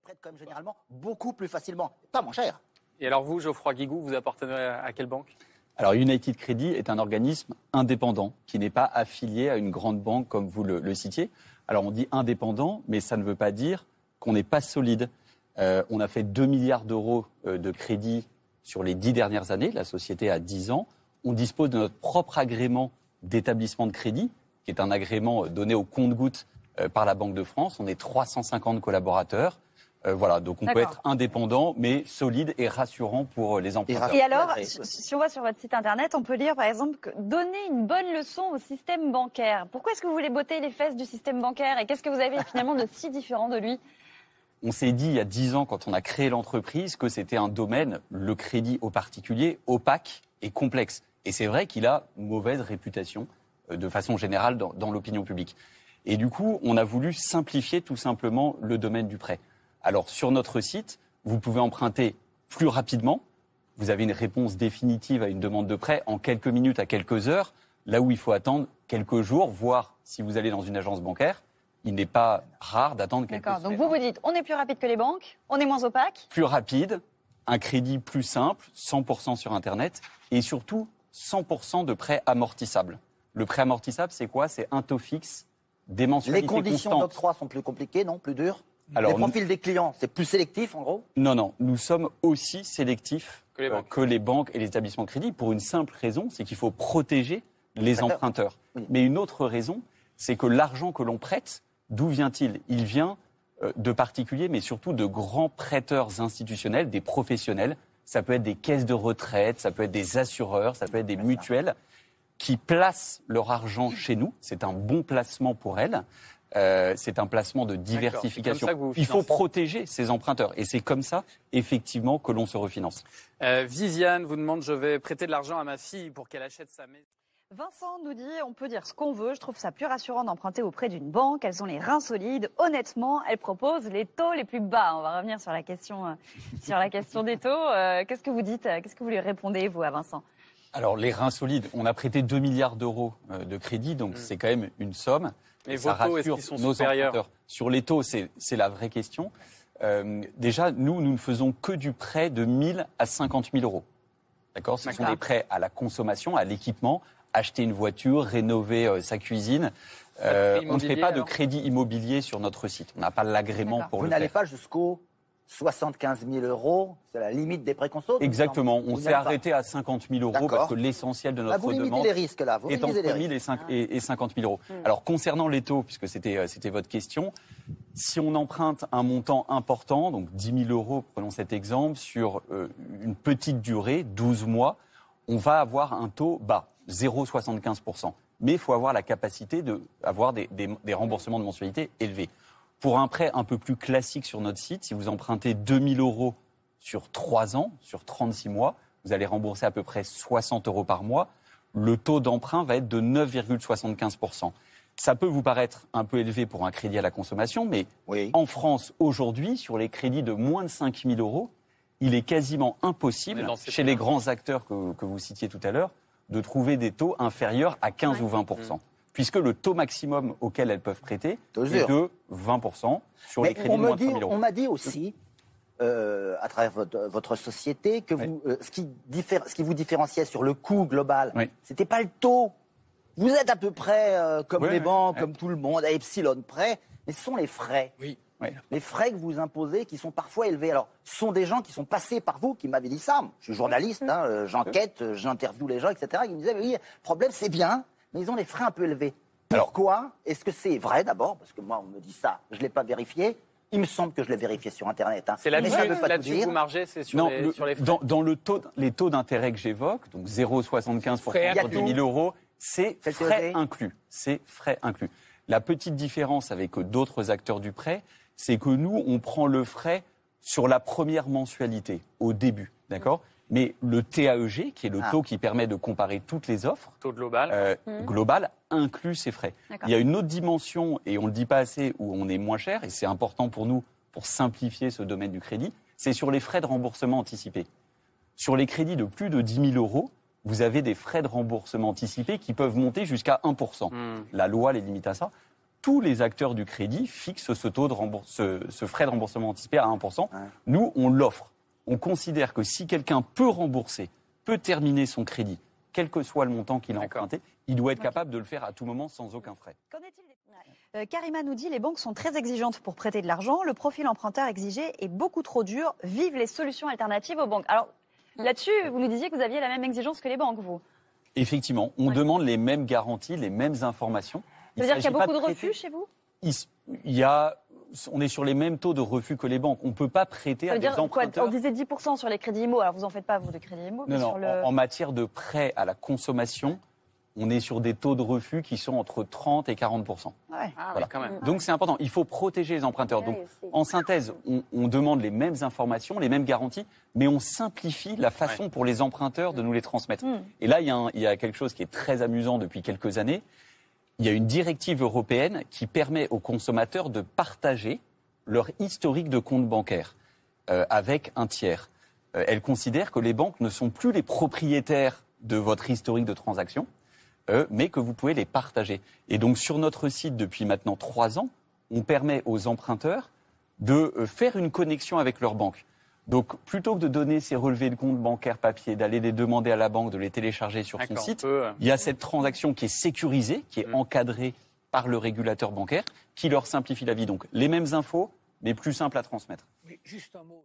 prêtent quand même généralement beaucoup plus facilement, pas moins cher. Et alors vous, Geoffroy Guigou, vous appartenez à quelle banque ? Alors United Credit est un organisme indépendant qui n'est pas affilié à une grande banque comme vous le citiez. Alors on dit indépendant, mais ça ne veut pas dire qu'on n'est pas solide. On a fait 2 milliards d'euros de crédit sur les 10 dernières années. La société a 10 ans. On dispose de notre propre agrément d'établissement de crédit, qui est un agrément donné au compte-gouttes par la Banque de France. On est 350 collaborateurs. Voilà, donc on peut être indépendant, mais solide et rassurant pour les emprunteurs. Et alors, si on va sur votre site internet, on peut lire par exemple que donner une bonne leçon au système bancaire. Pourquoi est-ce que vous voulez botter les fesses du système bancaire et qu'est-ce que vous avez finalement de si différent de lui ? On s'est dit il y a 10 ans, quand on a créé l'entreprise, que c'était un domaine, le crédit aux particuliers, opaque et complexe. Et c'est vrai qu'il a une mauvaise réputation, de façon générale, dans l'opinion publique. Et du coup, on a voulu simplifier tout simplement le domaine du prêt. Alors, sur notre site, vous pouvez emprunter plus rapidement. Vous avez une réponse définitive à une demande de prêt en quelques minutes à quelques heures, là où il faut attendre quelques jours, voire si vous allez dans une agence bancaire, il n'est pas rare d'attendre quelques semaines. D'accord, donc vous dites, on est plus rapide que les banques, on est moins opaque. Plus rapide, un crédit plus simple, 100% sur Internet, et surtout 100% de prêt amortissable. Le prêt amortissable, c'est quoi ? C'est un taux fixe, des mensualités constantes. Les conditions d'octroi sont plus compliquées, non ? Plus dures ? Alors, les profils des clients, c'est plus sélectif en gros ? Non, nous sommes aussi sélectifs que les banques et les établissements de crédit pour une simple raison, c'est qu'il faut protéger les emprunteurs. Oui. Mais une autre raison, c'est que l'argent que l'on prête, d'où vient-il ? Il vient de particuliers, mais surtout de grands prêteurs institutionnels, des professionnels. Ça peut être des caisses de retraite, ça peut être des assureurs, ça peut être des mutuelles qui placent leur argent chez nous. C'est un bon placement pour elles. C'est un placement de diversification. Il faut protéger ces emprunteurs. Et c'est comme ça, effectivement, que l'on se refinance. Viviane vous demande, je vais prêter de l'argent à ma fille pour qu'elle achète sa maison. Vincent nous dit, on peut dire ce qu'on veut, je trouve ça plus rassurant d'emprunter auprès d'une banque, elles ont les reins solides, honnêtement, elles proposent les taux les plus bas. On va revenir sur la question, des taux. Qu'est-ce que vous dites, qu'est-ce que vous lui répondez, vous, à Vincent ? Alors, les reins solides, on a prêté 2 milliards d'euros de crédit, donc c'est quand même une somme. Mais vos taux, est-ce qu'ils sont supérieurs ? Sur les taux, c'est la vraie question. Déjà, nous ne faisons que du prêt de 1 000 à 50 000 euros. D'accord ? Ce sont des prêts à la consommation, à l'équipement, acheter une voiture, rénover sa cuisine. On ne fait pas de crédit immobilier sur notre site. On n'a pas l'agrément pour le faire. Vous n'allez pas jusqu'au 75 000 euros, c'est la limite des prêts conso. Exactement. On s'est arrêté à 50 000 euros parce que l'essentiel de notre demande est entre 1 000 et 50 000 euros. Alors, concernant les taux, puisque c'était votre question, si on emprunte un montant important, donc 10 000 euros, prenons cet exemple, sur une petite durée, 12 mois, on va avoir un taux bas, 0,75%. Mais il faut avoir la capacité d'avoir des remboursements de mensualité élevés. Pour un prêt un peu plus classique sur notre site, si vous empruntez 2 000 euros sur 3 ans, sur 36 mois, vous allez rembourser à peu près 60 euros par mois. Le taux d'emprunt va être de 9,75%. Ça peut vous paraître un peu élevé pour un crédit à la consommation, mais en France, aujourd'hui, sur les crédits de moins de 5 000 euros, il est quasiment impossible, chez les grands acteurs que vous citiez tout à l'heure, de trouver des taux inférieurs à 15 ou 20%. Puisque le taux maximum auquel elles peuvent prêter est de 20% sur les crédits de moins de 3 000 euros. On m'a dit aussi, à travers votre société, que ce qui vous différenciait sur le coût global, c'était pas le taux. Vous êtes à peu près comme les banques, comme tout le monde, à epsilon près, mais ce sont les frais. Les frais que vous imposez qui sont parfois élevés. Alors, ce sont des gens qui sont passés par vous, qui m'avaient dit ça. Je suis journaliste, j'enquête, j'interviewe les gens, etc. Ils me disaient, oui, le problème c'est bien, mais ils ont des frais un peu élevés. Pourquoi ? Est-ce que c'est vrai d'abord ? Parce que moi, on me dit ça, je ne l'ai pas vérifié. Il me semble que je l'ai vérifié sur Internet. C'est là-dessus que vous margez, c'est sur les frais. Dans les taux d'intérêt que j'évoque, donc 0,75% pour 10 000 euros, c'est frais inclus. C'est frais inclus. La petite différence avec d'autres acteurs du prêt, c'est que nous, on prend le frais sur la première mensualité, au début, d'accord ? Mais le TAEG, qui est le taux qui permet de comparer toutes les offres, taux global, inclut ces frais. Il y a une autre dimension, et on ne le dit pas assez, où on est moins cher, et c'est important pour nous, pour simplifier ce domaine du crédit, c'est sur les frais de remboursement anticipés. Sur les crédits de plus de 10 000 euros, vous avez des frais de remboursement anticipés qui peuvent monter jusqu'à 1%. La loi les limite à ça. tous les acteurs du crédit fixent ce frais de remboursement anticipé à 1%. Nous, on l'offre. On considère que si quelqu'un peut rembourser, peut terminer son crédit, quel que soit le montant qu'il a emprunté, il doit être capable de le faire à tout moment sans aucun frais. Qu'en est-il Karima nous dit les banques sont très exigeantes pour prêter de l'argent. Le profil emprunteur exigé est beaucoup trop dur. Vive les solutions alternatives aux banques. Alors là-dessus, vous nous disiez que vous aviez la même exigence que les banques, vous. Effectivement, on demande les mêmes garanties, les mêmes informations. Ça veut dire qu'il y a beaucoup de refus chez vous ? On est sur les mêmes taux de refus que les banques. On ne peut pas prêter à des emprunteurs. On disait 10% sur les crédits IMO. Alors, vous n'en faites pas, vous, de crédits IMO. Non. En matière de prêt à la consommation, on est sur des taux de refus qui sont entre 30 et 40%. Voilà. Quand même. Donc, c'est important. Il faut protéger les emprunteurs. Donc, en synthèse, on demande les mêmes informations, les mêmes garanties, mais on simplifie la façon pour les emprunteurs de nous les transmettre. Et là, il y a quelque chose qui est très amusant depuis quelques années. Il y a une directive européenne qui permet aux consommateurs de partager leur historique de compte bancaire avec un tiers. Elle considère que les banques ne sont plus les propriétaires de votre historique de transaction, mais que vous pouvez les partager. Et donc sur notre site, depuis maintenant 3 ans, on permet aux emprunteurs de faire une connexion avec leur banque. Donc, plutôt que de donner ces relevés de compte bancaire papier, d'aller les demander à la banque, de les télécharger sur son site, il y a cette transaction qui est sécurisée, qui est encadrée par le régulateur bancaire, qui leur simplifie la vie. Donc, les mêmes infos, mais plus simples à transmettre. Juste un mot.